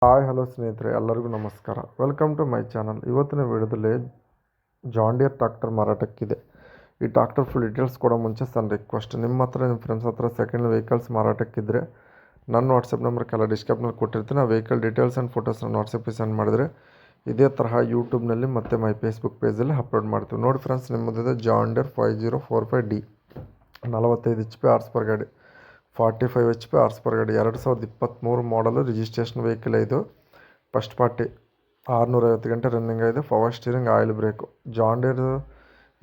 Hi hello ಸ್ನೇಹಿತರೆ, ಎಲ್ಲರಿಗೂ ನಮಸ್ಕಾರ. Welcome to my channel. ಇವತ್ತಿನ ವಿಡಿಯೋದಲ್ಲಿ ಜಾನ್ ಡಿಯರ್ ಟ್ರಾಕ್ಟರ್ ಮಾರಾಟಕ್ಕಿದೆ. ಈ ಟ್ರಾಕ್ಟರ್ ಫುಲ್ ಡೀಟೇಲ್ಸ್ ಕೊಡೋ ಮುಂಚೆ ಸಣ್ಣ ರಿಕ್ವೆಸ್ಟ್, ನಿಮ್ಮ ಹತ್ರ ನಿಮ್ಮ ಫ್ರೆಂಡ್ಸ್ ಹತ್ರ ಸೆಕೆಂಡ್ ವೆಹಿಕಲ್ಸ್ ಮಾರಾಟಕ್ಕಿದ್ದರೆ ನನ್ನ ವಾಟ್ಸಪ್ ನಂಬರ್ ಕೆಲ ಡಿಸ್ಕ್ರಿಪ್ಷನಲ್ಲಿ ಕೊಟ್ಟಿರ್ತೀನಿ. ಆ ವೆಹಿಕಲ್ ಡೀಟೇಲ್ಸ್ ಆ್ಯಂಡ್ ಫೋಟೋಸ್ ನನ್ನ ವಾಟ್ಸಪ್ಗೆ ಸೆಂಡ್ ಮಾಡಿದರೆ ಇದೇ ತರಹ ಯೂಟ್ಯೂಬ್ನಲ್ಲಿ ಮತ್ತು ಮೈ ಫೇಸ್ಬುಕ್ ಪೇಜಲ್ಲಿ ಅಪ್ಲೋಡ್ ಮಾಡ್ತೀವಿ. ನೋಡಿ ಫ್ರೆಂಡ್ಸ್, ನಿಮ್ಮದಿದೆ John Deere 5045D 45 HP horse power ಗಾಡಿ, 45 HP ಹಾರ್ಸ್ ಪರ್ ಗಾಡಿ, 2023 ಮಾಡಲು ರಿಜಿಸ್ಟ್ರೇಷನ್ ವೆಹಿಕಲ್. ಇದು ಫಸ್ಟ್ ಪಾರ್ಟಿ, 650 ಗಂಟೆ ರನ್ನಿಂಗ್ ಆಗಿದೆ. Power steering, oil brake. John Deere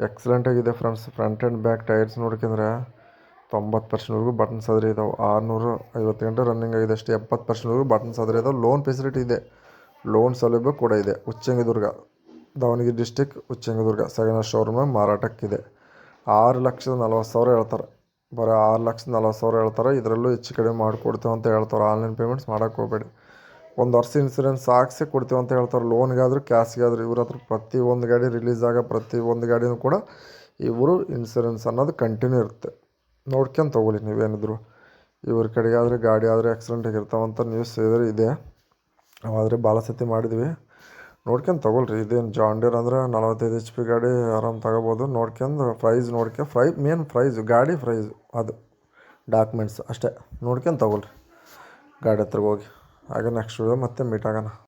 excellent ಆಗಿದೆ friends. Front and back tyres ನೋಡ್ಕೊಂಡ್ರೆ 90%ವರೆಗೂ ಬಟನ್ಸ್ ಆದರೆ ಇದಾವೆ. 650 ಗಂಟೆ ರನ್ನಿಂಗ್ ಆಗಿದೆ ಅಷ್ಟೇ. 70%ವರೆಗೂ ಬಟನ್ಸ್ ಆದರೆ ಇದಾವೆ. ಲೋನ್ ಫೆಸಿಲಿಟಿ ಇದೆ, ಲೋನ್ ಸೌಲಭ್ಯ ಕೂಡ ಇದೆ. ಉಚ್ಚಂಗಿದುರ್ಗ, ದಾವಣಗೆರೆ ಡಿಸ್ಟಿಕ್ ಉಚ್ಚಂಗಿದುರ್ಗ ಸೆಕೆಂಡ್ ಶೋರೂಮ್ನಾಗ ಮಾರಾಟಕ್ಕಿದೆ. 6,40,000 ಹೇಳ್ತಾರೆ. ಬರೀ 6,40,000 ಹೇಳ್ತಾರೆ. ಇದರಲ್ಲೂ ಹೆಚ್ಚು ಕಡಿಮೆ ಮಾಡಿಕೊಡ್ತೀವಿ ಅಂತ ಹೇಳ್ತಾರೆ. ಆನ್ಲೈನ್ ಪೇಮೆಂಟ್ಸ್ ಮಾಡೋಕ್ಕೆ ಹೋಗಬೇಡಿ. ಒಂದು ವರ್ಷ ಇನ್ಸೂರೆನ್ಸ್ ಹಾಕ್ಸಿ ಕೊಡ್ತೀವಿ ಅಂತ ಹೇಳ್ತಾರೆ. ಲೋನ್ಗಾದರೂ ಕ್ಯಾಶ್ಗಾದರೂ ಇವ್ರ ಹತ್ರ ಪ್ರತಿಯೊಂದು ಗಾಡಿ ರಿಲೀಸ್ ಆಗೋ ಪ್ರತಿಯೊಂದು ಗಾಡಿನೂ ಕೂಡ ಇವರು ಇನ್ಸೂರೆನ್ಸ್ ಅನ್ನೋದು ಕಂಟಿನ್ಯೂ ಇರುತ್ತೆ. ನೋಡ್ಕೊಂಡು ತೊಗೊಳ್ಳಿ ನೀವೇನಿದ್ರು. ಇವ್ರ ಕಡೆಗೆ ಆದರೆ ಗಾಡಿ ಆದರೆ ಆಕ್ಸಿಡೆಂಟ್ ಆಗಿರ್ತಾವಂತ ನ್ಯೂಸ್ ಇದೆ. ನಾವಾದರೆ ಭಾಳ ಸತಿ ಮಾಡಿದ್ವಿ. ನೋಡ್ಕೊಂಡು ತೊಗೊಳ್ರಿ. ಇದೇನು ಜಾನ್ ಡೀರ್ ಅಂದರೆ 45 HP ಗಾಡಿ ಆರಾಮ್ ತೊಗೋಬೋದು. ನೋಡ್ಕೊಂಡು ಮೇನ್ ಪ್ರೈಸು ಗಾಡಿ ಪ್ರೈಸು, ಅದು ಡಾಕ್ಯುಮೆಂಟ್ಸ್ ಅಷ್ಟೇ ನೋಡ್ಕೊಂಡು ತೊಗೊಳ್ರಿ ಗಾಡಿ ಹತ್ರಕ್ಕೆ ಹೋಗಿ. ಹಾಗೆ ನೆಕ್ಸ್ಟ್ ವಿಡಿಯೋ ಮತ್ತೆ ಮೀಟ್ ಆಗೋಣ.